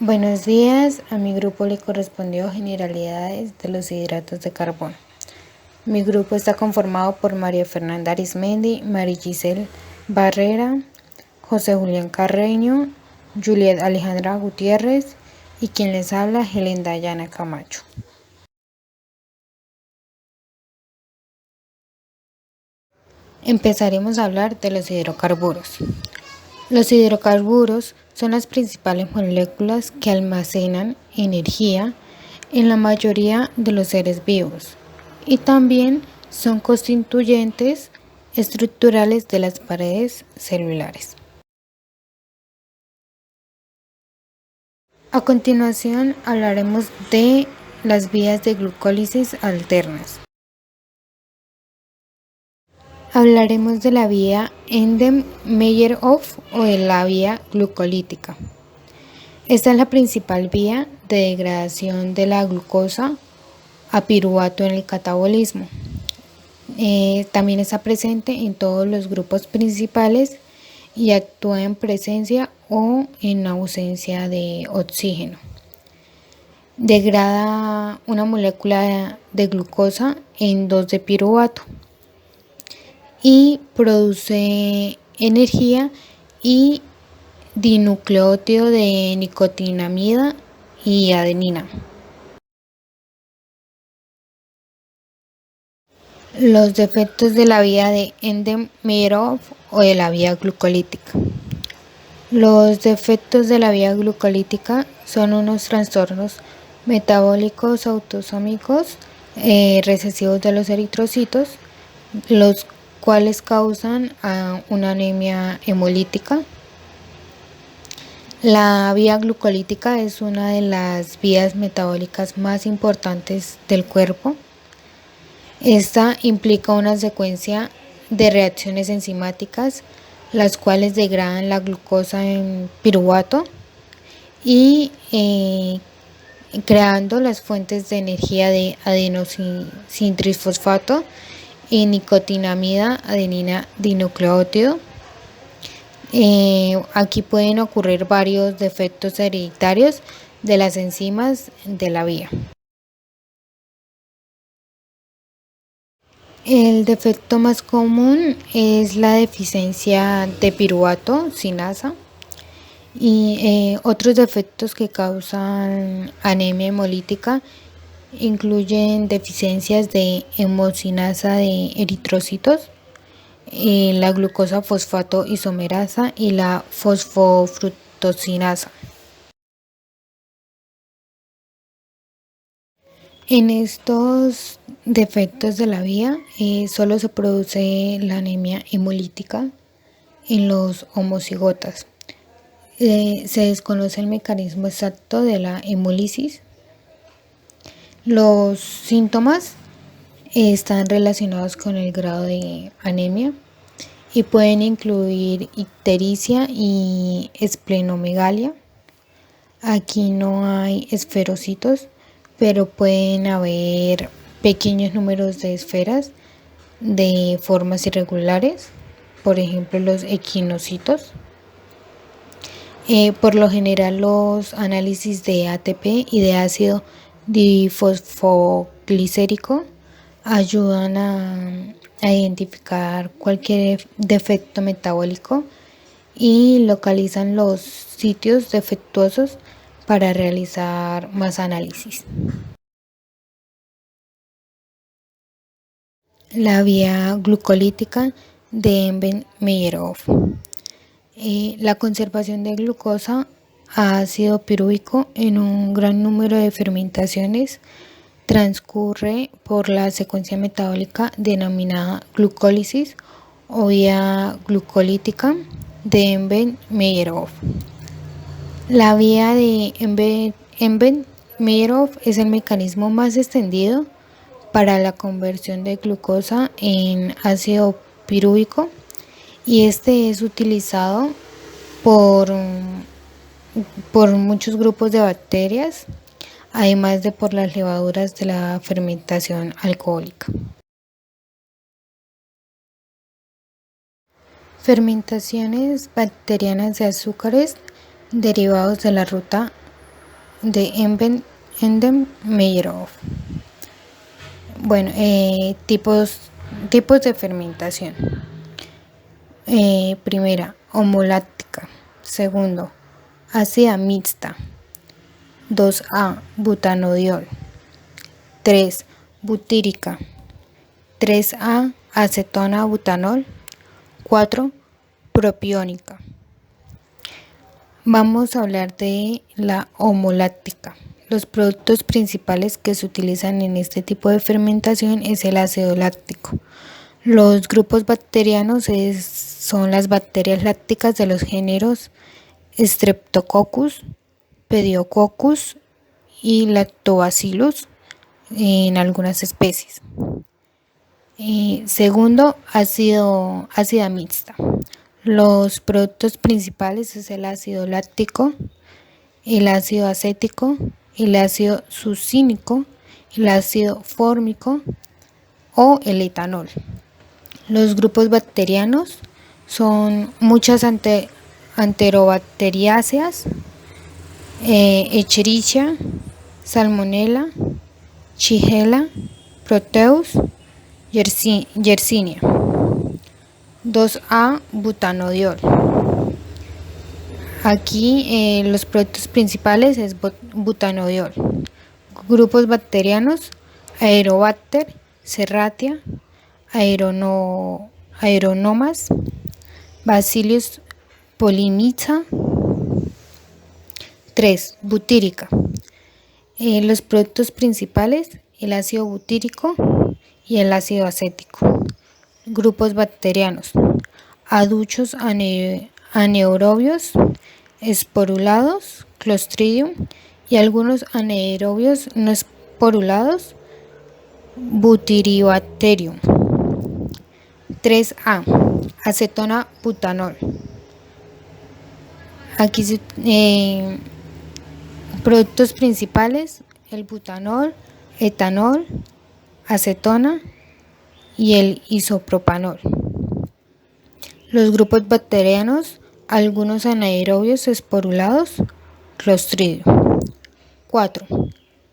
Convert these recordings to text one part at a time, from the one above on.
Buenos días, a mi grupo le correspondió generalidades de los hidratos de carbono. Mi grupo está conformado por María Fernanda Arismendi, María Giselle Barrera, José Julián Carreño, Juliet Alejandra Gutiérrez y quien les habla, Helen Dayana Camacho. Empezaremos a hablar de los hidrocarburos. Los hidrocarburos son las principales moléculas que almacenan energía en la mayoría de los seres vivos y también son constituyentes estructurales de las paredes celulares. A continuación hablaremos de las vías de glucólisis alternas. Hablaremos de la vía Enden-Meyerhof o de la vía glucolítica. Esta es la principal vía de degradación de la glucosa a piruvato en el catabolismo. También está presente en todos los grupos principales y actúa en presencia o en ausencia de oxígeno. Degrada una molécula de glucosa en 2 de piruvato y produce energía y dinucleótido de nicotinamida y adenina. Los defectos de la vía de Enden-Meyerhof o de la vía glucolítica. Los defectos de la vía glucolítica son unos trastornos metabólicos autosómicos recesivos de los eritrocitos, los cuales causan una anemia hemolítica. La vía glucolítica es una de las vías metabólicas más importantes del cuerpo. Esta implica una secuencia de reacciones enzimáticas, las cuales degradan la glucosa en piruvato y creando las fuentes de energía de adenosintrifosfato y nicotinamida adenina dinucleótido. Aquí pueden ocurrir varios defectos hereditarios de las enzimas de la vía. El defecto más común es la deficiencia de piruvato sinasa y otros defectos que causan anemia hemolítica incluyen deficiencias de hemosinasa de eritrocitos, la glucosa fosfato isomerasa y la fosfofructosinasa. En estos defectos de la vía solo se produce la anemia hemolítica en los homocigotas. Se desconoce el mecanismo exacto de la hemólisis. Los síntomas están relacionados con el grado de anemia y pueden incluir ictericia y esplenomegalia. Aquí no hay esferocitos, pero pueden haber pequeños números de esferas de formas irregulares, por ejemplo los equinocitos. Por lo general los análisis de ATP y de ácido difosfoglicérico ayudan a identificar cualquier defecto metabólico y localizan los sitios defectuosos para realizar más análisis. La vía glucolítica de Enden-Meyerhof. La conservación de glucosa a ácido pirúvico en un gran número de fermentaciones transcurre por la secuencia metabólica denominada glucólisis o vía glucolítica de Enden-Meyerhof. La vía de Enden-Meyerhof es el mecanismo más extendido para la conversión de glucosa en ácido pirúvico y este es utilizado por muchos grupos de bacterias, además de por las levaduras de la fermentación alcohólica. Fermentaciones bacterianas de azúcares derivados de la ruta de Enden-Meyerhof. Bueno, tipos de fermentación. Primera, homoláctica. Segundo, ácida mixta. 2A, butanodiol. 3, butírica. 3A, acetona butanol. 4, propiónica. Vamos a hablar de la homoláctica. Los productos principales que se utilizan en este tipo de fermentación es el ácido láctico. Los grupos bacterianos son las bacterias lácticas de los géneros Streptococcus, Pediococcus y Lactobacillus en algunas especies. Segundo, ácida mixta. Los productos principales es el ácido láctico, el ácido acético, el ácido succínico, el ácido fórmico o el etanol. Los grupos bacterianos son muchas enterobacteriáceas, Escherichia, Salmonella, Shigella, Proteus, Yersinia. 2A, butanodiol. Aquí los productos principales es butanodiol. Grupos bacterianos, Aerobacter, Serratia, Aeronomas, Bacillus polymixa. 3. Butírica. Los productos principales, el ácido butírico y el ácido acético. Grupos bacterianos, aduchos anaerobios, esporulados, Clostridium, y algunos anaerobios no esporulados, Butyribacterium. 3A, acetona butanol. Aquí productos principales, el butanol, etanol, acetona y el isopropanol. Los grupos bacterianos, algunos anaerobios esporulados, Clostridium. 4.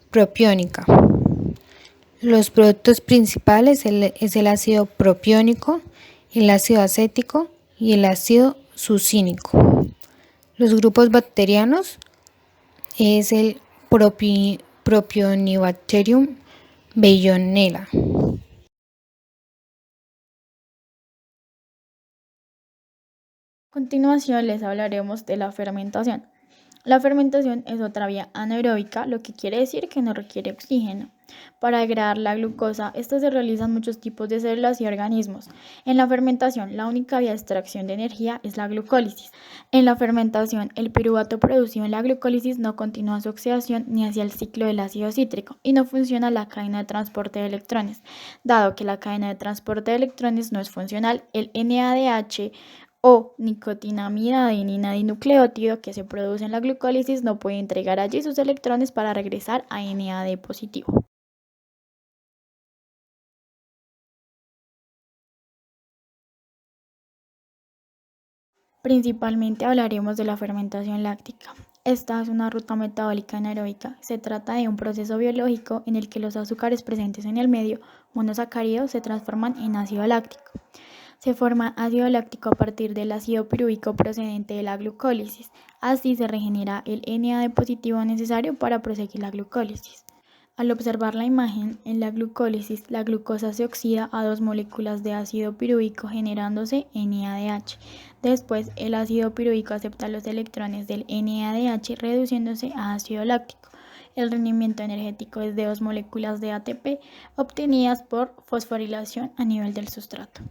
Propiónica. Los productos principales es el ácido propiónico, el ácido acético y el ácido succínico. Los grupos bacterianos es el Propionibacterium veillonella. A continuación les hablaremos de la fermentación. La fermentación es otra vía anaeróbica, lo que quiere decir que no requiere oxígeno. Para degradar la glucosa, estos se realizan muchos tipos de células y organismos. En la fermentación, la única vía de extracción de energía es la glucólisis. En la fermentación, el piruvato producido en la glucólisis no continúa su oxidación ni hacia el ciclo del ácido cítrico y no funciona la cadena de transporte de electrones. Dado que la cadena de transporte de electrones no es funcional, el NADH o nicotinamida adenina dinucleótido que se produce en la glucólisis no puede entregar allí sus electrones para regresar a NAD positivo. Principalmente hablaremos de la fermentación láctica. Esta es una ruta metabólica anaeróbica. Se trata de un proceso biológico en el que los azúcares presentes en el medio monosacáridos se transforman en ácido láctico. Se forma ácido láctico a partir del ácido pirúvico procedente de la glucólisis. Así se regenera el NAD positivo necesario para proseguir la glucólisis. Al observar la imagen, en la glucólisis, la glucosa se oxida a 2 moléculas de ácido pirúvico generándose NADH. Después, el ácido pirúvico acepta los electrones del NADH reduciéndose a ácido láctico. El rendimiento energético es de 2 moléculas de ATP obtenidas por fosforilación a nivel del sustrato.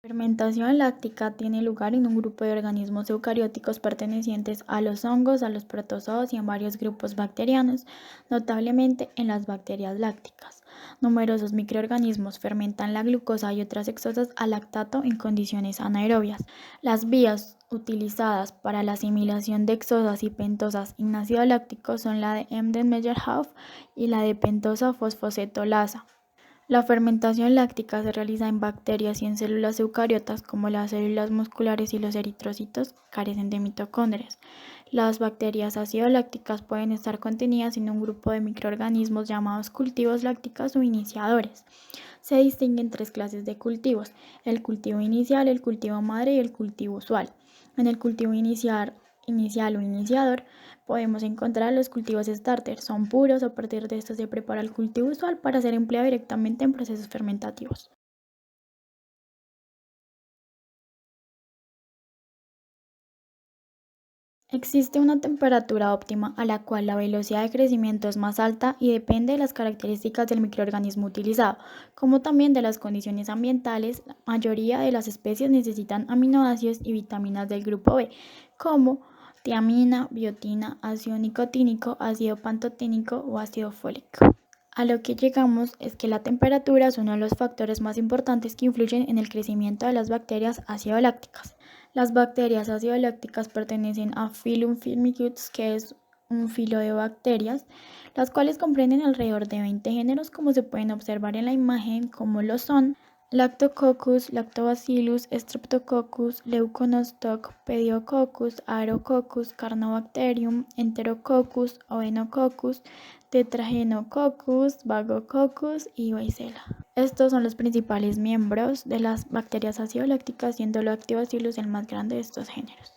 La fermentación láctica tiene lugar en un grupo de organismos eucarióticos pertenecientes a los hongos, a los protozoos y en varios grupos bacterianos, notablemente en las bacterias lácticas. Numerosos microorganismos fermentan la glucosa y otras exosas al lactato en condiciones anaerobias. Las vías utilizadas para la asimilación de exosas y pentosas en ácido láctico son la de Embden-Meyerhof y la de pentosa fosfocetolasa. La fermentación láctica se realiza en bacterias y en células eucariotas como las células musculares y los eritrocitos carecen de mitocondrias. Las bacterias ácido-lácticas pueden estar contenidas en un grupo de microorganismos llamados cultivos lácticos o iniciadores. Se distinguen tres clases de cultivos: el cultivo inicial, el cultivo madre y el cultivo usual. En el cultivo inicial o iniciador podemos encontrar los cultivos starter, son puros. A partir de estos se prepara el cultivo usual para ser empleado directamente en procesos fermentativos. Existe una temperatura óptima a la cual la velocidad de crecimiento es más alta y depende de las características del microorganismo utilizado, como también de las condiciones ambientales. La mayoría de las especies necesitan aminoácidos y vitaminas del grupo B, como tiamina, biotina, ácido nicotínico, ácido pantoténico o ácido fólico. A lo que llegamos es que la temperatura es uno de los factores más importantes que influyen en el crecimiento de las bacterias acidolácticas. Las bacterias acidolácticas pertenecen a Phylum Firmicutes, que es un filo de bacterias, las cuales comprenden alrededor de 20 géneros, como se pueden observar en la imagen, como lo son Lactococcus, Lactobacillus, Streptococcus, Leuconostoc, Pediococcus, Aerococcus, Carnobacterium, Enterococcus, Oenococcus, Tetragenococcus, Bagococcus y Vaicella. Estos son los principales miembros de las bacterias acidolácticas, siendo Lactobacillus el más grande de estos géneros.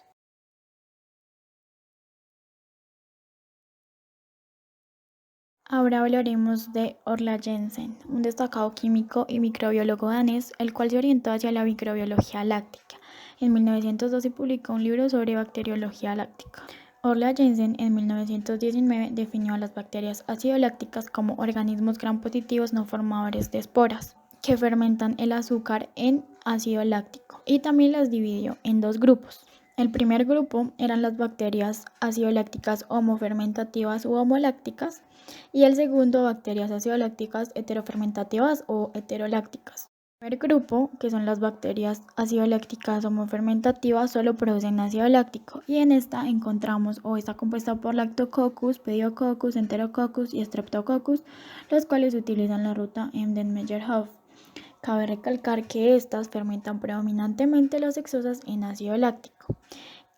Ahora hablaremos de Orla Jensen, un destacado químico y microbiólogo danés, el cual se orientó hacia la microbiología láctica. En 1912 publicó un libro sobre bacteriología láctica. Orla Jensen en 1919 definió a las bacterias acidolácticas como organismos gram positivos no formadores de esporas, que fermentan el azúcar en ácido láctico, y también las dividió en dos grupos. El primer grupo eran las bacterias acidolácticas homofermentativas u homolácticas, y el segundo, bacterias acidolácticas heterofermentativas o heterolácticas. El primer grupo, que son las bacterias acidolácticas homofermentativas, solo producen ácido láctico, y en esta encontramos o está compuesta por Lactococcus, Pediococcus, Enterococcus y Streptococcus, los cuales utilizan la ruta Embden-Meyerhof. Cabe recalcar que estas fermentan predominantemente las hexosas en ácido láctico.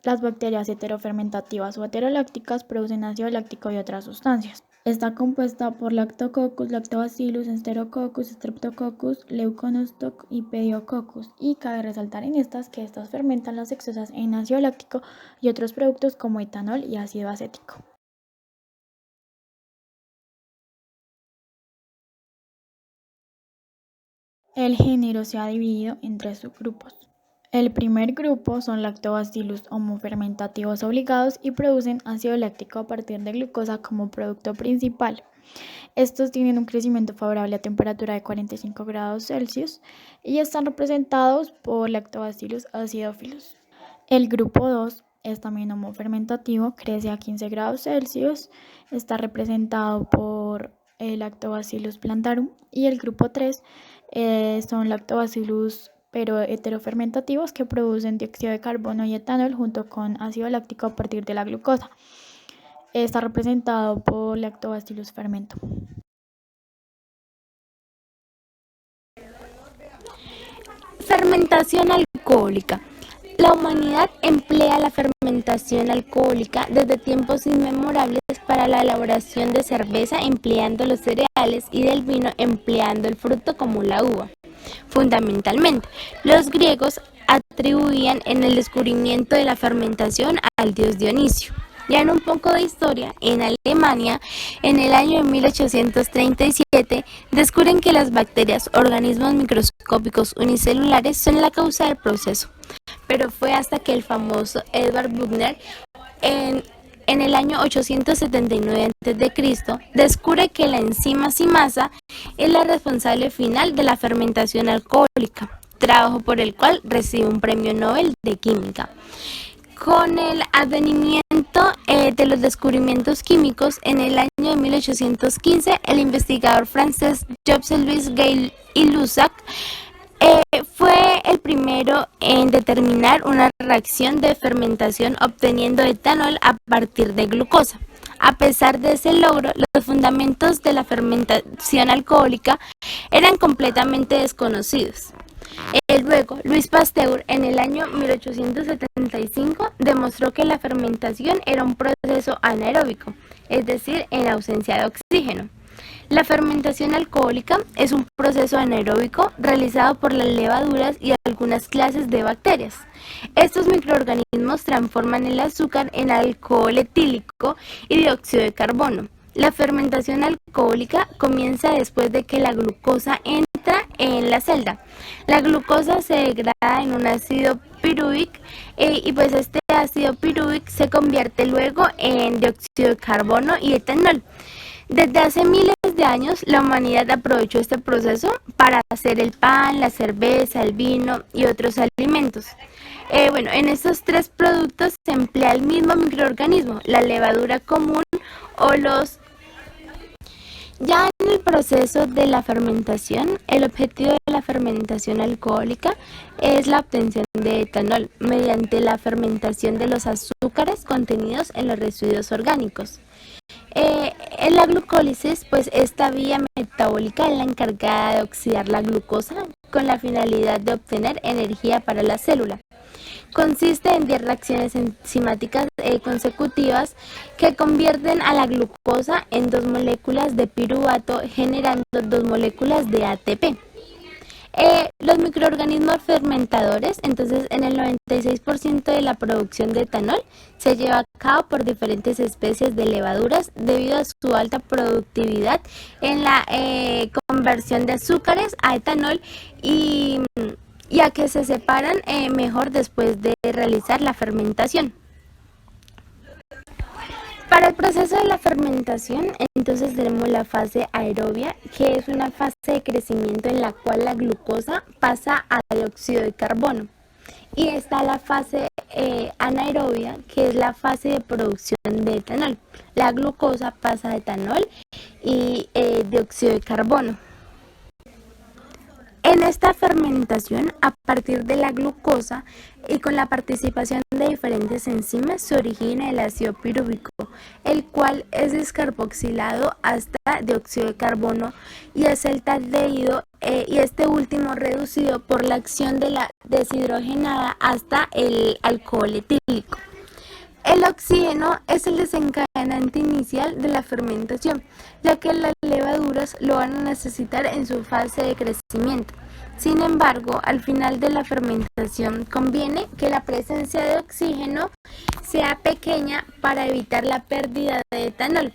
Las bacterias heterofermentativas o heterolácticas producen ácido láctico y otras sustancias. Está compuesta por Lactococcus, Lactobacillus, Enterococcus, Streptococcus, Leuconostoc y Pediococcus, y cabe resaltar en estas que estas fermentan las hexosas en ácido láctico y otros productos como etanol y ácido acético. El género se ha dividido en tres subgrupos. El primer grupo son lactobacillus homofermentativos obligados y producen ácido láctico a partir de glucosa como producto principal. Estos tienen un crecimiento favorable a temperatura de 45 grados Celsius y están representados por Lactobacillus acidophilus. El grupo 2 es también homofermentativo, crece a 15 grados Celsius, está representado por el Lactobacillus plantarum, y el grupo 3 son Lactobacillus pero heterofermentativos que producen dióxido de carbono y etanol junto con ácido láctico a partir de la glucosa. Está representado por Lactobacillus fermentum. Fermentación alcohólica. La humanidad emplea la fermentación alcohólica desde tiempos inmemorables para la elaboración de cerveza empleando los cereales y del vino empleando el fruto como la uva. Fundamentalmente, los griegos atribuían en el descubrimiento de la fermentación al dios Dionisio. Ya en un poco de historia, en Alemania, en el año 1837, descubren que las bacterias, organismos microscópicos unicelulares, son la causa del proceso. Pero fue hasta que el famoso Edward Buchner, en el año 879 a.C., descubre que la enzima simasa es la responsable final de la fermentación alcohólica, trabajo por el cual recibe un premio Nobel de Química. Con el advenimiento de los descubrimientos químicos, en el año de 1815, el investigador francés Joseph-Louis Gay y Lussac fue el primero en determinar una reacción de fermentación obteniendo etanol a partir de glucosa. A pesar de ese logro, los fundamentos de la fermentación alcohólica eran completamente desconocidos. Luego, Luis Pasteur, en el año 1875, demostró que la fermentación era un proceso anaeróbico, es decir, en ausencia de oxígeno. La fermentación alcohólica es un proceso anaeróbico realizado por las levaduras y algunas clases de bacterias. Estos microorganismos transforman el azúcar en alcohol etílico y dióxido de carbono. La fermentación alcohólica comienza después de que la glucosa entra en la celda. La glucosa se degrada en un ácido pirúvico y pues este ácido pirúvico se convierte luego en dióxido de carbono y etanol. Desde hace miles de años, la humanidad aprovechó este proceso para hacer el pan, la cerveza, el vino y otros alimentos. En estos tres productos se emplea el mismo microorganismo, la levadura común o los... Ya en el proceso de la fermentación, el objetivo de la fermentación alcohólica es la obtención de etanol mediante la fermentación de los azúcares contenidos en los residuos orgánicos. En la glucólisis, pues esta vía metabólica es la encargada de oxidar la glucosa con la finalidad de obtener energía para la célula. Consiste en 10 reacciones enzimáticas consecutivas que convierten a la glucosa en 2 moléculas de piruvato, generando 2 moléculas de ATP. Los microorganismos fermentadores, entonces en el 96% de la producción de etanol se lleva a cabo por diferentes especies de levaduras debido a su alta productividad en la conversión de azúcares a etanol y a que se separan mejor después de realizar la fermentación. Para el proceso de la fermentación, entonces tenemos la fase aerobia, que es una fase de crecimiento en la cual la glucosa pasa a dióxido de carbono. Y está la fase anaerobia, que es la fase de producción de etanol. La glucosa pasa a etanol y dióxido de carbono. En esta fermentación, a partir de la glucosa y con la participación de diferentes enzimas, se origina el ácido pirúvico, el cual es descarboxilado hasta dióxido de carbono y es aldehído, y este último reducido por la acción de la deshidrogenada hasta el alcohol etílico. El oxígeno es el desencadenante inicial de la fermentación, ya que las levaduras lo van a necesitar en su fase de crecimiento. Sin embargo, al final de la fermentación conviene que la presencia de oxígeno sea pequeña para evitar la pérdida de etanol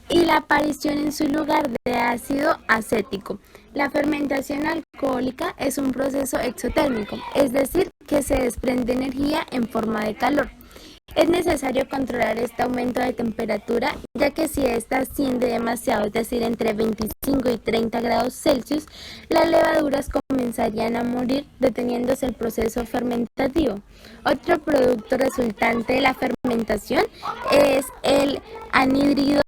y la aparición en su lugar de ácido acético. La fermentación alcohólica es un proceso exotérmico, es decir, que se desprende energía en forma de calor. Es necesario controlar este aumento de temperatura, ya que si ésta asciende demasiado, es decir, entre 25 y 30 grados Celsius, las levaduras comenzarían a morir, deteniéndose el proceso fermentativo. Otro producto resultante de la fermentación es el anhídrido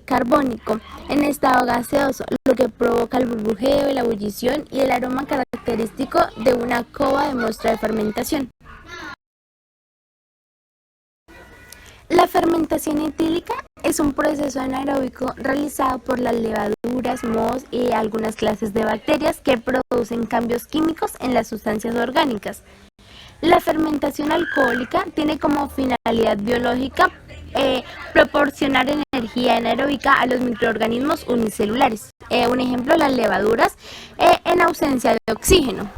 carbónico en estado gaseoso, lo que provoca el burbujeo, la ebullición y el aroma característico de una cova de muestra de fermentación. La fermentación etílica es un proceso anaeróbico realizado por las levaduras, mohos y algunas clases de bacterias que producen cambios químicos en las sustancias orgánicas. La fermentación alcohólica tiene como finalidad biológica proporcionar energía anaeróbica a los microorganismos unicelulares. Un ejemplo, las levaduras en ausencia de oxígeno.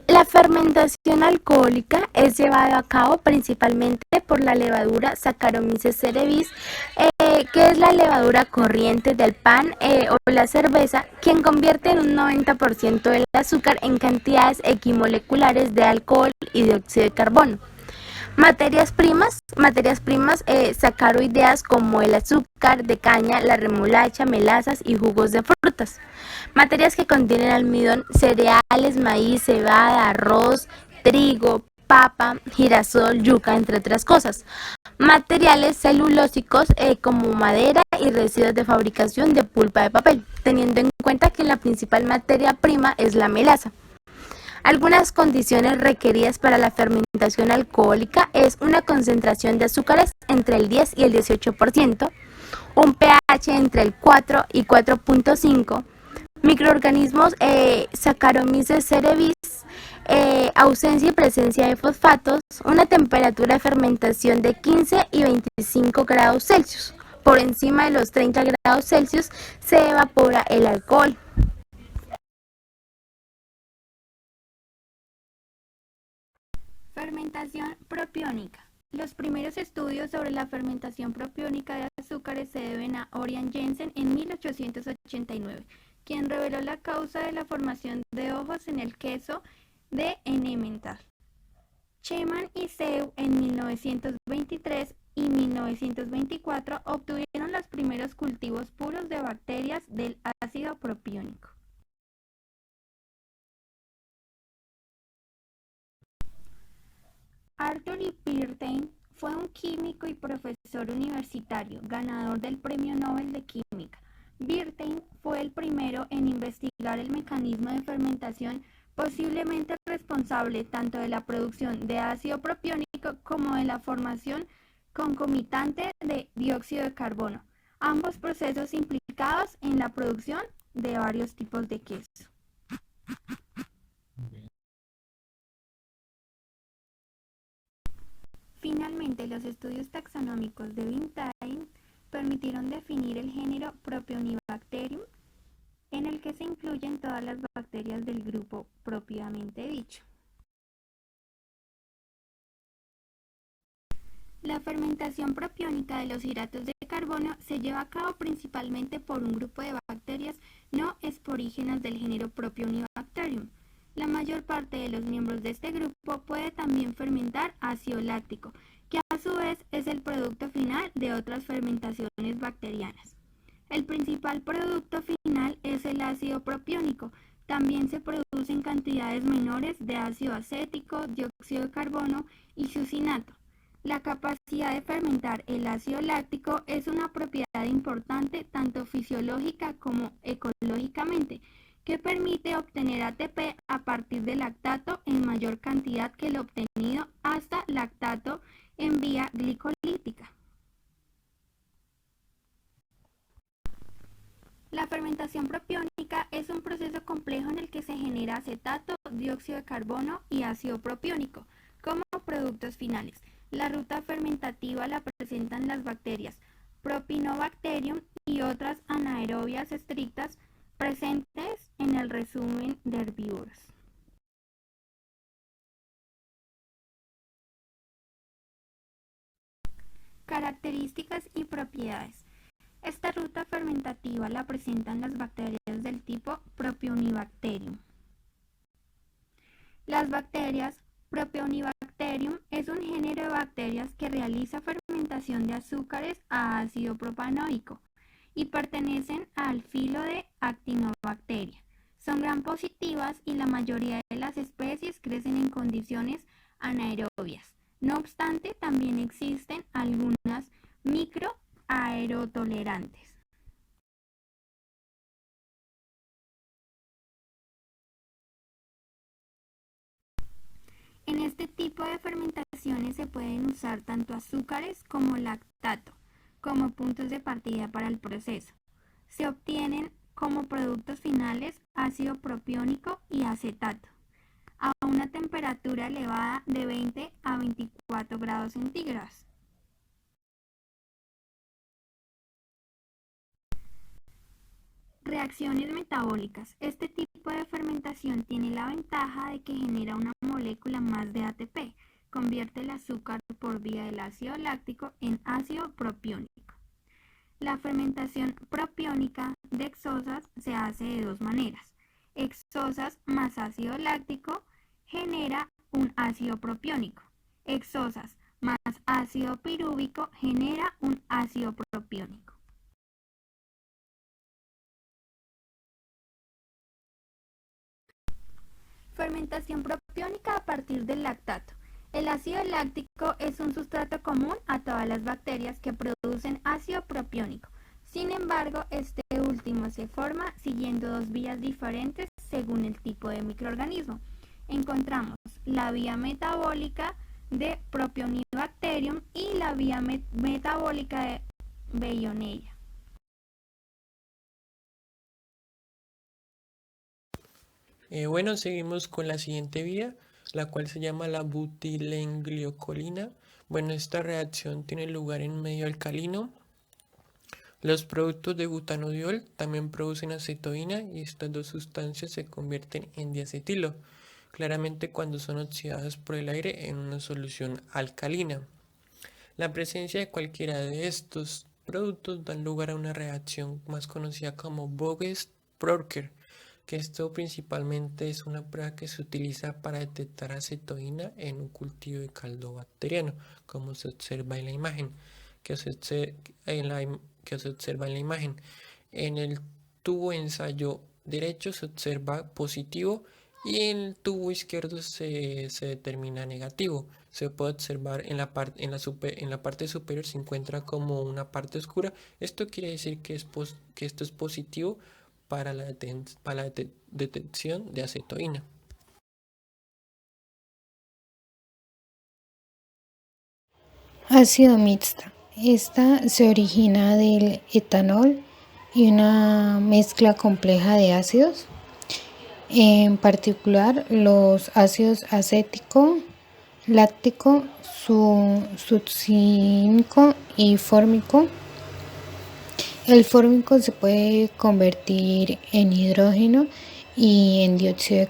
La fermentación alcohólica es llevada a cabo principalmente por la levadura Saccharomyces cerevisiae, que es la levadura corriente del pan o la cerveza, quien convierte en un 90% del azúcar en cantidades equimoleculares de alcohol y dióxido de carbono. Materias primas sacaroideas como el azúcar de caña, la remolacha, melazas y jugos de frutas. Materias que contienen almidón, cereales, maíz, cebada, arroz, trigo, papa, girasol, yuca, entre otras cosas. Materiales celulósicos como madera y residuos de fabricación de pulpa de papel, teniendo en cuenta que la principal materia prima es la melaza. Algunas condiciones requeridas para la fermentación alcohólica es una concentración de azúcares entre el 10 y el 18%, un pH entre el 4 y 4.5, microorganismos Saccharomyces cerevisiae, ausencia y presencia de fosfatos, una temperatura de fermentación de 15 y 25 grados Celsius. Por encima de los 30 grados Celsius se evapora el alcohol. Fermentación propiónica. Los primeros estudios sobre la fermentación propiónica de azúcares se deben a Orion Jensen en 1889, quien reveló la causa de la formación de hongos en el queso de Emmental. Cheman y Seu en 1923 y 1924 obtuvieron los primeros cultivos puros de bacterias del ácido propiónico. Arthur Wirtgen fue un químico y profesor universitario, ganador del Premio Nobel de Química. Wirtgen fue el primero en investigar el mecanismo de fermentación, posiblemente responsable tanto de la producción de ácido propiónico como de la formación concomitante de dióxido de carbono, ambos procesos implicados en la producción de varios tipos de queso. Finalmente, los estudios taxonómicos de Wirtgen permitieron definir el género Propionibacterium, en el que se incluyen todas las bacterias del grupo propiamente dicho. La fermentación propiónica de los hidratos de carbono se lleva a cabo principalmente por un grupo de bacterias no esporígenas del género Propionibacterium. La mayor parte de los miembros de este grupo puede también fermentar ácido láctico, que a su vez es el producto final de otras fermentaciones bacterianas. El principal producto final es el ácido propiónico. También se producen cantidades menores de ácido acético, dióxido de carbono y succinato. La capacidad de fermentar el ácido láctico es una propiedad importante tanto fisiológica como ecológicamente, que permite obtener ATP a partir del lactato en mayor cantidad que el obtenido hasta lactato en vía glicolítica. La fermentación propiónica es un proceso complejo en el que se genera acetato, dióxido de carbono y ácido propiónico como productos finales. La ruta fermentativa la presentan las bacterias Propionibacterium y otras anaerobias estrictas presentes en el resumen de herbívoros. Características y propiedades. Esta ruta fermentativa la presentan las bacterias del tipo Propionibacterium. Las bacterias Propionibacterium es un género de bacterias que realiza fermentación de azúcares a ácido propanoico y pertenecen al filo de Actinobacteria. Son gram positivas y la mayoría de las especies crecen en condiciones anaerobias. No obstante, también existen algunas microaerotolerantes. En este tipo de fermentaciones se pueden usar tanto azúcares como lactato como puntos de partida para el proceso. Se obtienen como productos finales ácido propiónico y acetato a una temperatura elevada de 20 a 24 grados centígrados. Reacciones metabólicas. Este tipo de fermentación tiene la ventaja de que genera una molécula más de ATP, convierte el azúcar por vía del ácido láctico en ácido propiónico. La fermentación propiónica de hexosas se hace de dos maneras. Hexosas más ácido láctico genera un ácido propiónico. Hexosas más ácido pirúvico genera un ácido propiónico. Fermentación propiónica a partir del lactato. El ácido láctico es un sustrato común a todas las bacterias que producen ácido propiónico. Sin embargo, este último se forma siguiendo dos vías diferentes según el tipo de microorganismo. encontramos la vía metabólica de Propionibacterium y la vía metabólica de Veillonella. Bueno, seguimos con la siguiente vía, la cual se llama la butilengliocolina. Bueno, esta reacción tiene lugar en medio alcalino. Los productos de butanodiol también producen acetoína y estas dos sustancias se convierten en diacetilo, claramente cuando son oxidadas por el aire en una solución alcalina. La presencia de cualquiera de estos productos da lugar a una reacción más conocida como Voges-Bröcker, que esto principalmente es una prueba que se utiliza para detectar acetoína en un cultivo de caldo bacteriano, como se observa en la imagen, que se observa en la imagen. En el tubo ensayo derecho se observa positivo y en el tubo izquierdo se determina negativo. Se puede observar en la parte superior se encuentra como una parte oscura. Esto quiere decir que esto es positivo para la detección de acetoína. Ácido mixta. Esta se origina del etanol y una mezcla compleja de ácidos, en particular los ácidos acético, láctico, succínico y fórmico. El fórmico se puede convertir en hidrógeno y en dióxido de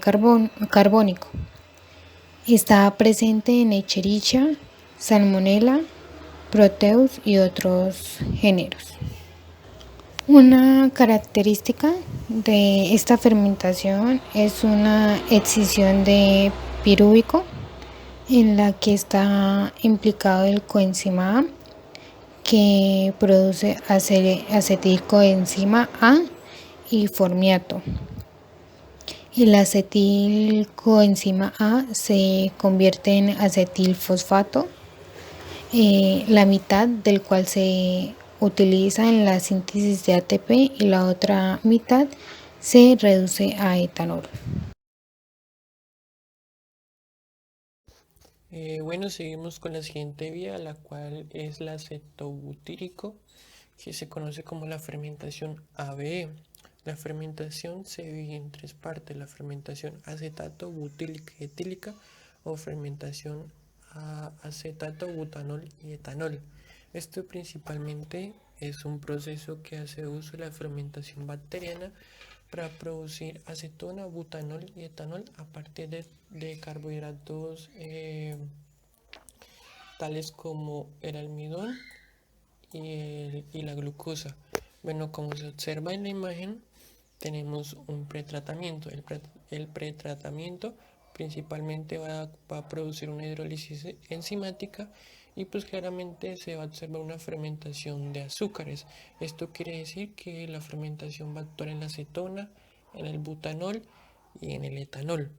carbónico. Está presente en Escherichia, Salmonella, Proteus y otros géneros. Una característica de esta fermentación es una escisión de pirúvico en la que está implicado el coenzima A, que produce acetilcoenzima A y formiato. El acetilcoenzima A se convierte en acetilfosfato, la mitad del cual se utiliza en la síntesis de ATP y la otra mitad se reduce a etanol. Bueno, seguimos con la siguiente vía, la cual es la acetobutírico, que se conoce como la fermentación ABE. La fermentación se divide en tres partes: la fermentación acetato butílica y etílica o fermentación acetato, butanol y etanol. Esto principalmente es un proceso que hace uso de la fermentación bacteriana para producir acetona, butanol y etanol a partir de carbohidratos tales como el almidón y la glucosa. Bueno, como se observa en la imagen, tenemos un pretratamiento. El pretratamiento principalmente va a producir una hidrólisis enzimática y pues claramente se va a observar una fermentación de azúcares. Esto quiere decir que la fermentación va a actuar en la acetona, en el butanol y en el etanol.